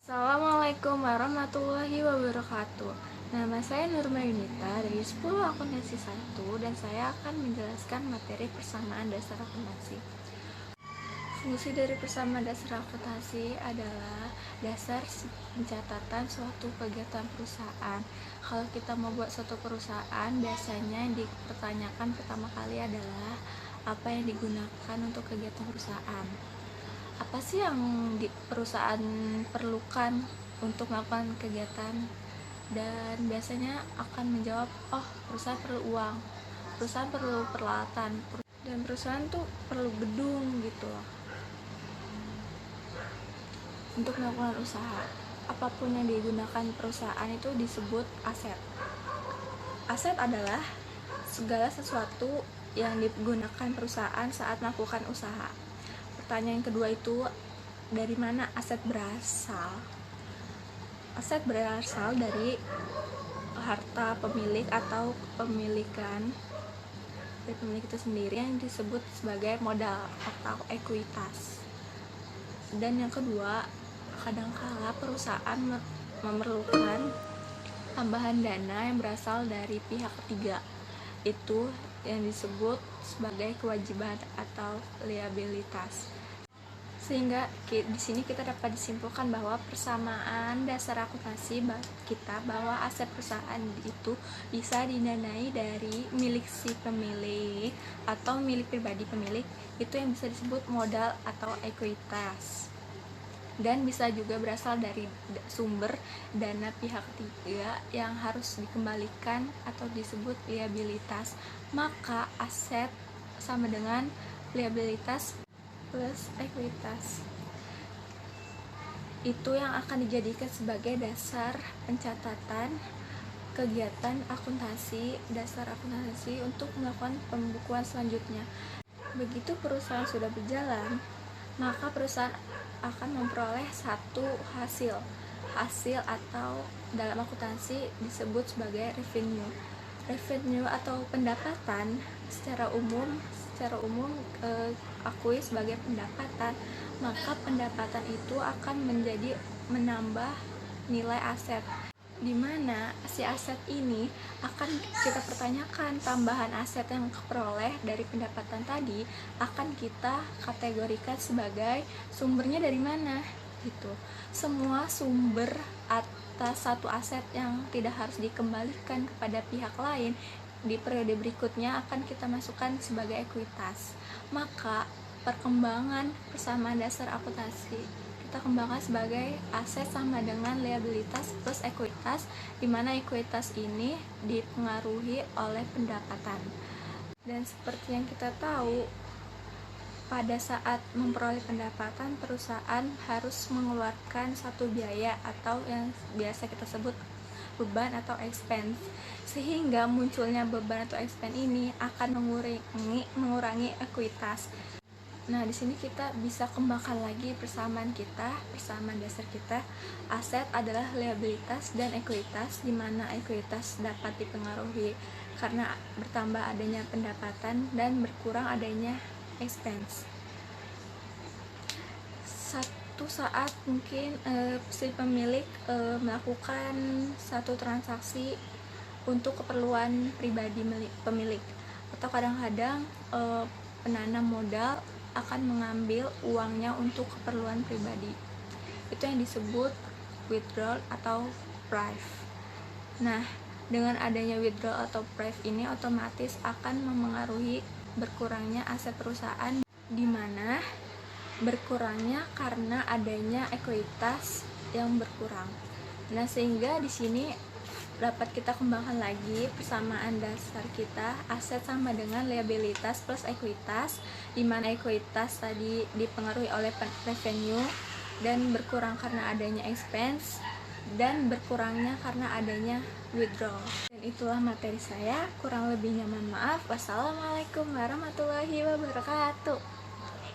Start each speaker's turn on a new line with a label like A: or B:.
A: Assalamualaikum warahmatullahi wabarakatuh. Nama saya Nurma Yunita dari 10 akuntansi 1 dan saya akan menjelaskan materi persamaan dasar akuntansi. Fungsi dari persamaan dasar akuntansi adalah dasar pencatatan suatu kegiatan perusahaan. Kalau kita mau buat suatu perusahaan, biasanya yang dipertanyakan pertama kali adalah apa yang digunakan untuk kegiatan perusahaan. Apa sih yang perusahaan perlukan untuk melakukan kegiatan, dan biasanya akan menjawab, oh, perusahaan perlu uang, perusahaan perlu peralatan, dan perusahaan tuh perlu gedung gitu loh untuk melakukan usaha. Apapun yang digunakan perusahaan itu disebut aset. Aset adalah segala sesuatu yang digunakan perusahaan saat melakukan usaha. Pertanyaan kedua itu, dari mana aset berasal? Aset berasal dari harta pemilik atau kepemilikan dari pemilik itu sendiri yang disebut sebagai modal atau ekuitas. Dan yang kedua, kadangkala perusahaan memerlukan tambahan dana yang berasal dari pihak ketiga. Itu yang disebut sebagai kewajiban atau liabilitas. Sehingga di sini kita dapat disimpulkan bahwa persamaan dasar akuntansi kita bahwa aset perusahaan itu bisa didanai dari milik si pemilik atau milik pribadi pemilik, itu yang bisa disebut modal atau ekuitas. Dan bisa juga berasal dari sumber dana pihak ketiga yang harus dikembalikan atau disebut liabilitas. Maka aset sama dengan liabilitas plus ekuitas. Itu yang akan dijadikan sebagai dasar pencatatan kegiatan akuntansi, dasar akuntansi untuk melakukan pembukuan selanjutnya. Begitu perusahaan sudah berjalan, maka perusahaan akan memperoleh satu hasil atau dalam akuntansi disebut sebagai revenue atau pendapatan. Secara umum akui sebagai pendapatan, maka pendapatan itu akan menambah nilai aset, di mana si aset ini akan kita pertanyakan tambahan aset yang diperoleh dari pendapatan tadi akan kita kategorikan sebagai sumbernya dari mana gitu. Semua sumber atas satu aset yang tidak harus dikembalikan kepada pihak lain di periode berikutnya akan kita masukkan sebagai ekuitas. Maka perkembangan persamaan dasar akuntansi kita kembangkan sebagai aset sama dengan liabilitas plus ekuitas, di mana ekuitas ini dipengaruhi oleh pendapatan. Dan seperti yang kita tahu, pada saat memperoleh pendapatan, perusahaan harus mengeluarkan satu biaya atau yang biasa kita sebut beban atau expense, sehingga munculnya beban atau expense ini akan mengurangi ekuitas. Nah, di sini kita bisa kembangkan lagi persamaan dasar kita. Aset adalah liabilitas dan ekuitas, di mana ekuitas dapat dipengaruhi karena bertambah adanya pendapatan dan berkurang adanya expense. Satu saat mungkin si pemilik melakukan satu transaksi untuk keperluan pribadi pemilik, atau kadang-kadang penanam modal akan mengambil uangnya untuk keperluan pribadi. Itu yang disebut withdrawal atau prive. Nah, dengan adanya withdrawal atau prive ini otomatis akan memengaruhi berkurangnya aset perusahaan, di mana berkurangnya karena adanya ekuitas yang berkurang. Nah, sehingga di sini dapat kita kembangkan lagi persamaan dasar kita, aset sama dengan liabilitas plus ekuitas, di mana ekuitas tadi dipengaruhi oleh revenue dan berkurang karena adanya expense, dan berkurangnya karena adanya withdrawal. Dan itulah materi saya, kurang lebihnya mohon maaf. Wassalamualaikum warahmatullahi wabarakatuh.